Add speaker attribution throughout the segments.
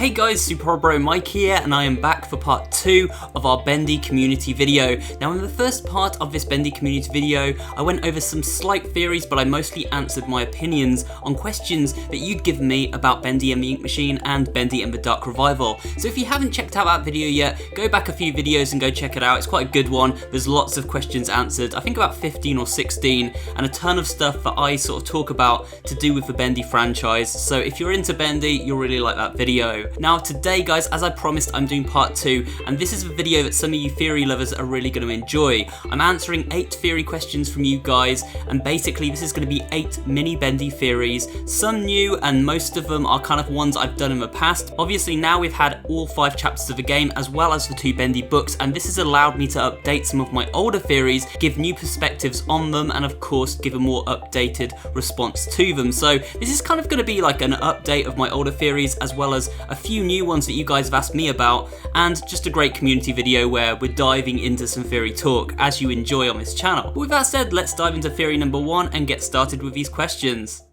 Speaker 1: Hey guys, SuperHorrorBro Mike here, and I am back for part 2 of our Bendy Community video. Now in the first part of this Bendy Community video, I went over some slight theories, but I mostly answered my opinions on questions that you'd given me about Bendy and the Ink Machine and Bendy and the Dark Revival. So if you haven't checked out that video yet, go back a few videos and go check it out. It's quite a good one. There's lots of questions answered, I think about 15 or 16, and a ton of stuff that I sort of talk about to do with the Bendy franchise. So if you're into Bendy, you'll really like that video. Now today guys, as I promised, I'm doing part 2, and this is a video that some of you theory lovers are really going to enjoy. I'm answering 8 theory questions from you guys, and basically this is going to be 8 mini Bendy theories, some new and most of them are kind of ones I've done in the past. Obviously now we've had all 5 chapters of the game as well as the 2 Bendy books, and this has allowed me to update some of my older theories, give new perspectives on them, and of course give a more updated response to them. So this is kind of going to be like an update of my older theories as well as a few new ones that you guys have asked me about, and just a great community video where we're diving into some theory talk as you enjoy on this channel. But with that said, let's dive into theory number 1 and get started with these questions.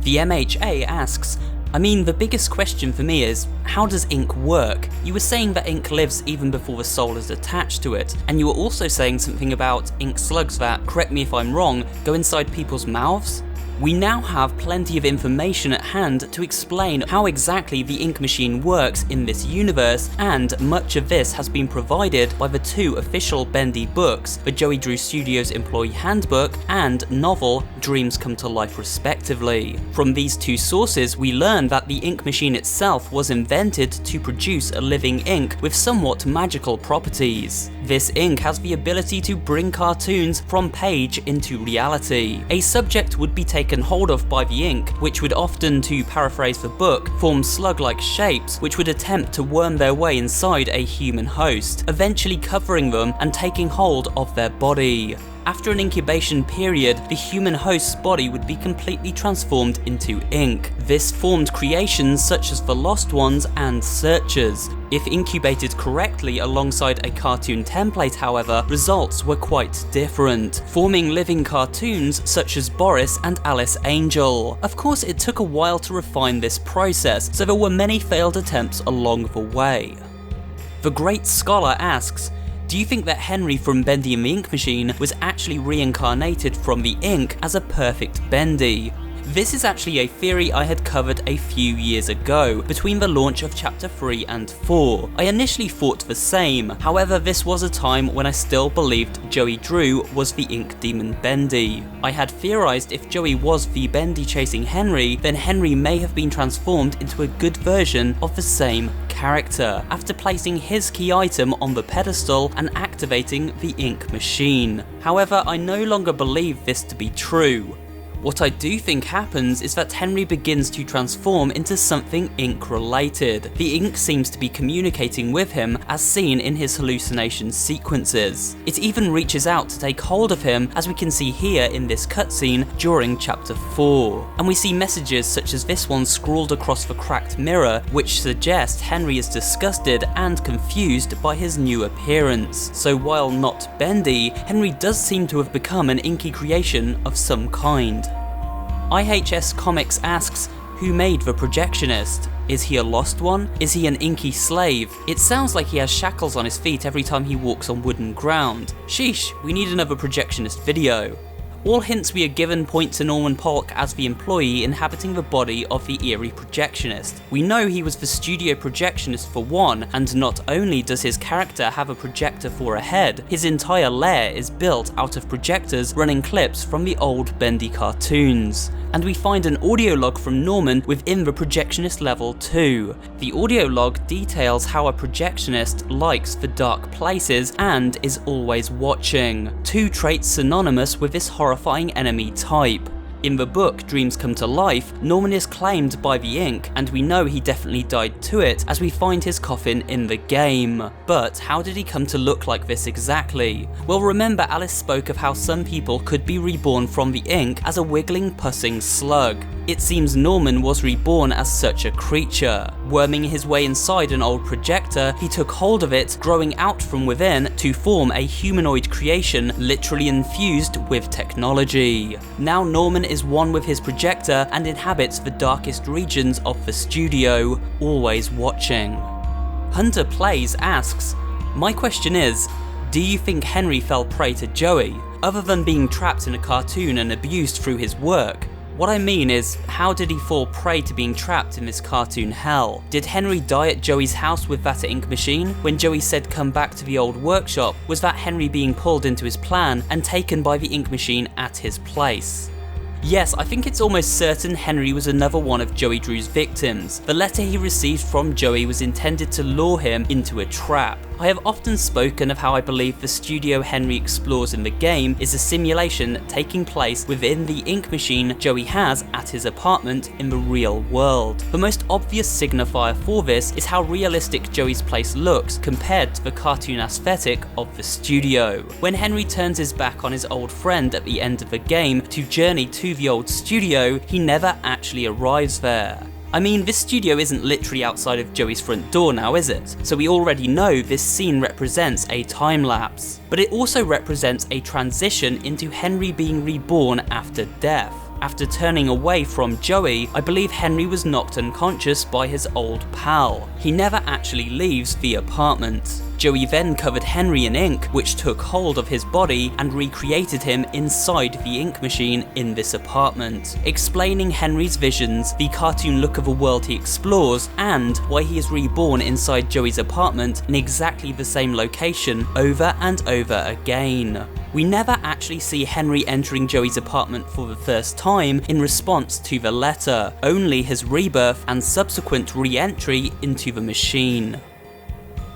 Speaker 1: The MHA asks, the biggest question for me is, how does ink work? You were saying that ink lives even before the soul is attached to it, and you were also saying something about ink slugs that, correct me if I'm wrong, go inside people's mouths? We now have plenty of information at hand to explain how exactly the ink machine works in this universe, and much of this has been provided by the 2 official Bendy books, the Joey Drew Studios Employee Handbook and novel Dreams Come to Life respectively. From these 2 sources we learn that the ink machine itself was invented to produce a living ink with somewhat magical properties. This ink has the ability to bring cartoons from page into reality. A subject would be taken hold of by the ink, which would often, to paraphrase the book, form slug-like shapes which would attempt to worm their way inside a human host, eventually covering them and taking hold of their body. After an incubation period, the human host's body would be completely transformed into ink. This formed creations such as the Lost Ones and Searchers. If incubated correctly alongside a cartoon template, however, results were quite different, forming living cartoons such as Boris and Alice Angel. Of course, it took a while to refine this process, so there were many failed attempts along the way. The Great Scholar asks, do you think that Henry from Bendy and the Ink Machine was actually reincarnated from the ink as a perfect Bendy? This is actually a theory I had covered a few years ago, between the launch of chapter 3 and 4. I initially thought the same, however this was a time when I still believed Joey Drew was the ink demon Bendy. I had theorized if Joey was the Bendy chasing Henry, then Henry may have been transformed into a good version of the same character, after placing his key item on the pedestal and activating the ink machine. However, I no longer believe this to be true. What I do think happens is that Henry begins to transform into something ink related. The ink seems to be communicating with him as seen in his hallucination sequences. It even reaches out to take hold of him, as we can see here in this cutscene during chapter 4. And we see messages such as this one scrawled across the cracked mirror, which suggest Henry is disgusted and confused by his new appearance. So while not Bendy, Henry does seem to have become an inky creation of some kind. IHS Comics asks, who made the projectionist? Is he a lost one? Is he an inky slave? It sounds like he has shackles on his feet every time he walks on wooden ground. Sheesh, we need another projectionist video. All hints we are given point to Norman Polk as the employee inhabiting the body of the eerie projectionist. We know he was the studio projectionist for one, and not only does his character have a projector for a head, his entire lair is built out of projectors running clips from the old Bendy cartoons. And we find an audio log from Norman within the projectionist level too. The audio log details how a projectionist likes the dark places and is always watching, 2 traits synonymous with this horrifying enemy type. In the book Dreams Come to Life, Norman is claimed by the ink, and we know he definitely died to it as we find his coffin in the game. But how did he come to look like this exactly? Well, remember Alice spoke of how some people could be reborn from the ink as a wiggling, pussing slug. It seems Norman was reborn as such a creature. Worming his way inside an old projector, he took hold of it, growing out from within to form a humanoid creation literally infused with technology. Now Norman is one with his projector and inhabits the darkest regions of the studio, always watching. Hunter Plays asks, "My question is, do you think Henry fell prey to Joey, other than being trapped in a cartoon and abused through his work? What I mean is, how did he fall prey to being trapped in this cartoon hell? Did Henry die at Joey's house with that ink machine? When Joey said come back to the old workshop, was that Henry being pulled into his plan and taken by the ink machine at his place?" Yes, I think it's almost certain Henry was another one of Joey Drew's victims. The letter he received from Joey was intended to lure him into a trap. I have often spoken of how I believe the studio Henry explores in the game is a simulation taking place within the ink machine Joey has at his apartment in the real world. The most obvious signifier for this is how realistic Joey's place looks compared to the cartoon aesthetic of the studio. When Henry turns his back on his old friend at the end of the game to journey to the old studio, he never actually arrives there. I mean, this studio isn't literally outside of Joey's front door now, is it? So we already know this scene represents a time lapse. But it also represents a transition into Henry being reborn after death. After turning away from Joey, I believe Henry was knocked unconscious by his old pal. He never actually leaves the apartment. Joey then covered Henry in ink, which took hold of his body and recreated him inside the ink machine in this apartment, explaining Henry's visions, the cartoon look of a world he explores, and why he is reborn inside Joey's apartment in exactly the same location over and over again. We never actually see Henry entering Joey's apartment for the first time in response to the letter, only his rebirth and subsequent re-entry into the machine.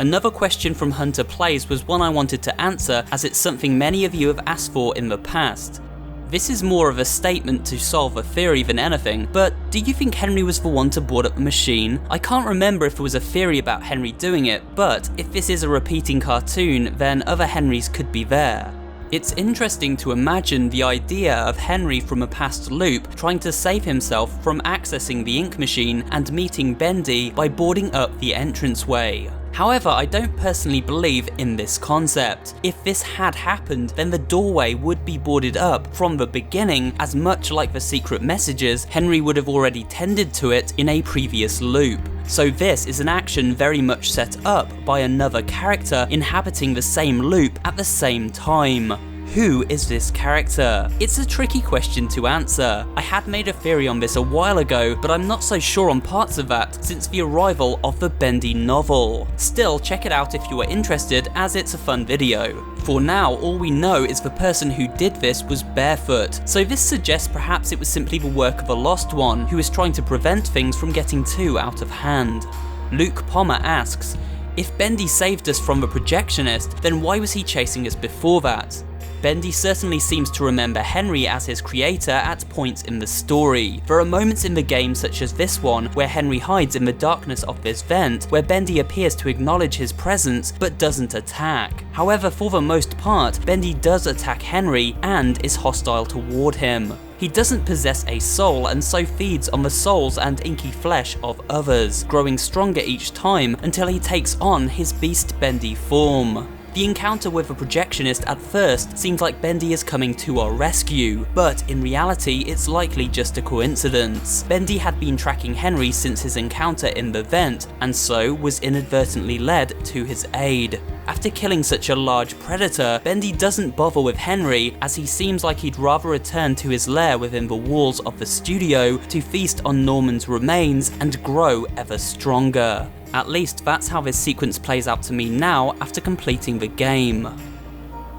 Speaker 1: Another question from Hunter Plays was one I wanted to answer, as it's something many of you have asked for in the past. This is more of a statement to solve a theory than anything, but do you think Henry was the one to board up the machine? I can't remember if there was a theory about Henry doing it, but if this is a repeating cartoon, then other Henrys could be there. It's interesting to imagine the idea of Henry from a past loop trying to save himself from accessing the ink machine and meeting Bendy by boarding up the entranceway. However, I don't personally believe in this concept. If this had happened, then the doorway would be boarded up from the beginning, as much like the secret messages, Henry would have already tended to it in a previous loop. So this is an action very much set up by another character inhabiting the same loop at the same time. Who is this character? It's a tricky question to answer. I had made a theory on this a while ago, but I'm not so sure on parts of that since the arrival of the Bendy novel. Still, check it out if you are interested, as it's a fun video. For now, all we know is the person who did this was barefoot, so this suggests perhaps it was simply the work of a lost one who is trying to prevent things from getting too out of hand. Luke Palmer asks, if Bendy saved us from the projectionist, then why was he chasing us before that? Bendy certainly seems to remember Henry as his creator at points in the story. There are moments in the game such as this one where Henry hides in the darkness of this vent, where Bendy appears to acknowledge his presence but doesn't attack. However, for the most part, Bendy does attack Henry and is hostile toward him. He doesn't possess a soul and so feeds on the souls and inky flesh of others, growing stronger each time until he takes on his Beast Bendy form. The encounter with the projectionist at first seems like Bendy is coming to our rescue, but in reality it's likely just a coincidence. Bendy had been tracking Henry since his encounter in the vent, and so was inadvertently led to his aid. After killing such a large predator, Bendy doesn't bother with Henry, as he seems like he'd rather return to his lair within the walls of the studio to feast on Norman's remains and grow ever stronger. At least that's how this sequence plays out to me now after completing the game.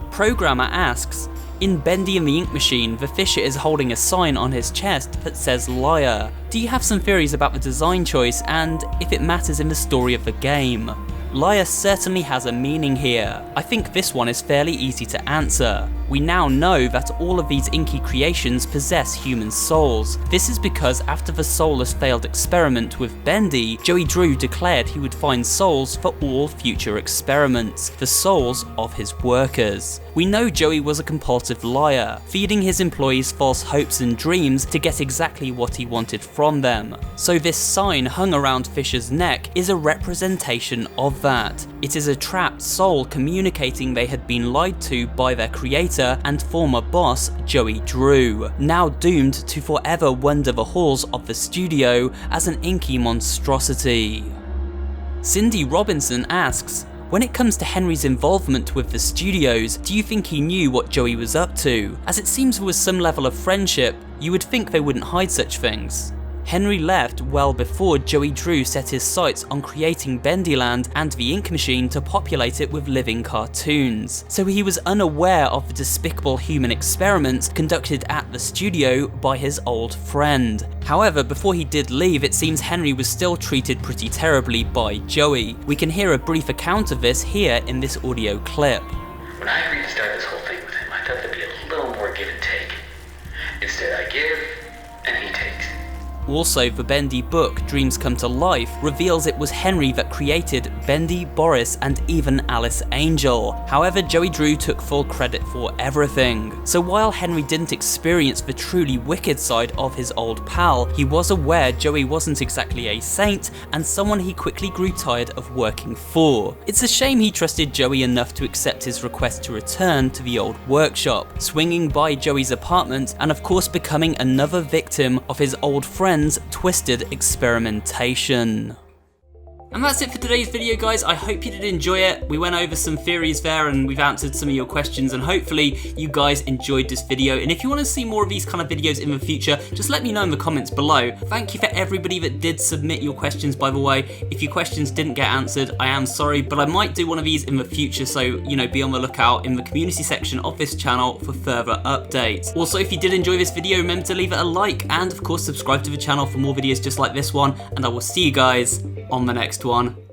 Speaker 1: Programmer asks, in Bendy and the Ink Machine, the Fisher is holding a sign on his chest that says liar. Do you have some theories about the design choice and if it matters in the story of the game? Liar certainly has a meaning here. I think this one is fairly easy to answer. We now know that all of these inky creations possess human souls. This is because after the soulless failed experiment with Bendy, Joey Drew declared he would find souls for all future experiments, the souls of his workers. We know Joey was a compulsive liar, feeding his employees false hopes and dreams to get exactly what he wanted from them. So this sign hung around Fisher's neck is a representation of that. It is a trapped soul communicating they had been lied to by their creator and former boss, Joey Drew, now doomed to forever wander the halls of the studio as an inky monstrosity. Cindy Robinson asks, when it comes to Henry's involvement with the studios, do you think he knew what Joey was up to? As it seems there was some level of friendship, you would think they wouldn't hide such things. Henry left well before Joey Drew set his sights on creating Bendyland and the ink machine to populate it with living cartoons, so he was unaware of the despicable human experiments conducted at the studio by his old friend. However, before he did leave, it seems Henry was still treated pretty terribly by Joey. We can hear a brief account of this here in this audio clip.
Speaker 2: When I agreed to start this whole thing with him, I thought there'd be a little more give and take. Instead, I give, and he takes.
Speaker 1: Also, the Bendy book, Dreams Come to Life, reveals it was Henry that created Bendy, Boris, and even Alice Angel. However, Joey Drew took full credit for everything. So while Henry didn't experience the truly wicked side of his old pal, he was aware Joey wasn't exactly a saint and someone he quickly grew tired of working for. It's a shame he trusted Joey enough to accept his request to return to the old workshop, swinging by Joey's apartment and of course becoming another victim of his old friend's twisted experimentation. And that's it for today's video, guys. I hope you did enjoy it. We went over some theories there and we've answered some of your questions, and hopefully you guys enjoyed this video. And if you want to see more of these kind of videos in the future, just let me know in the comments below. Thank you for everybody that did submit your questions, by the way. If your questions didn't get answered, I am sorry, but I might do one of these in the future, so you know, be on the lookout in the community section of this channel for further updates. Also, if you did enjoy this video, remember to leave it a like and of course subscribe to the channel for more videos just like this one, and I will see you guys on the next one.